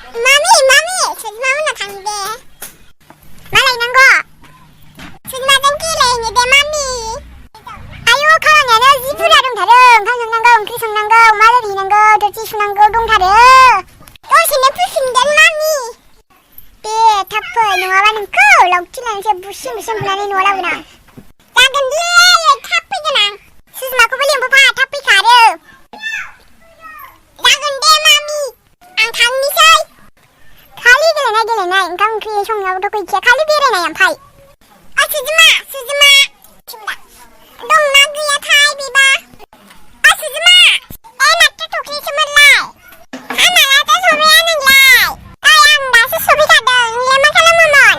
Mami, sudah mau nak deh. Malay nanggo. Sudah tangki lagi deh mami. Ayo kalau nana zipu darung darung, kalau nanggo ongkri sang nanggo, malay nanggo, dorci nanggo dong darung. Oh sini pusing dan mami. Be, tapo nungawan nungko, laukcilan saya busim bulan wala wala. Jangan lihat tapi jangan. Susah aku beli bupa tapi kado. Jangan deh mami. Angkang ni say. Kali gelena, engkau kiri song lau dok ikia kali bere na yang pai. Ah Suzuma. Cuma. Dong nagu ya thai biba. Ah Suzuma. Enak tu tu kiri cuma lai. Anak ada sobi anak lai. Ayam dah sesobi kadang. Lemah kalau momon.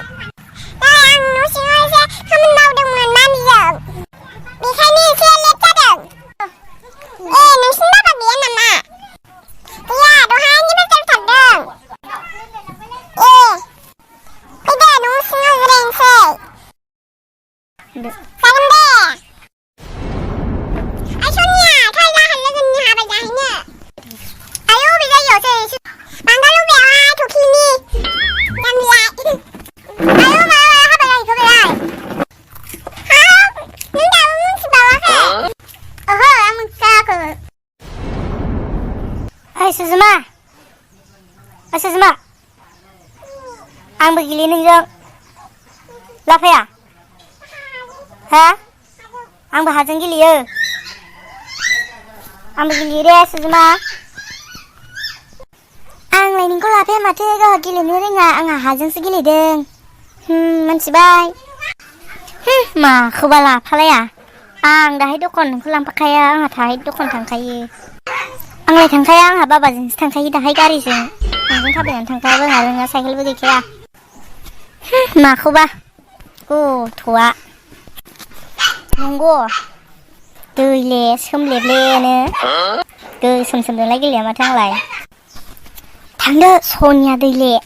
Ayam nusi nusi kamu mau dengan mami dong. Bisa ni saya lihat kadang. Nusi apa dia nama? Iya, dohanya betul kadang. Bây giờ nó sinh ra rèn xe. Sao không đe? Ai xuống nhà, thay ra hành lên nhà bà già nhá. Ai bây giờ giờ thì bạn đã lúc bèo ai thuộc khi đi. Làm lại. Ai bà hát bà này có về lại. Không, nhưng đâu muốn xin bà bác à. Ăn một xa cơ. Suzuma. Ang begili nung lap ya? Hah? Ang bahasang gili ya? Ang begili deh Suzuma. Ang lain ko lap ya mati ga gili nuri nga ang hajang segili deng. Mansibay. Ma khubala phala ya? Ang dah hidup kon kulang pakaya ang thai hidup kon thang kai. Ang lai thang kai ang haba bazin thang kai dah hai gari sing. Ang kan thaben thang kai ba ngalanga cycle bu dikya. Mà không ba cô thua nunggu tươi lẹ xâm liệp lẹ nữa tươi xâm xâm đường lấy cái lẹ mà thang lại thằng đó xôn nhà tươi lẹ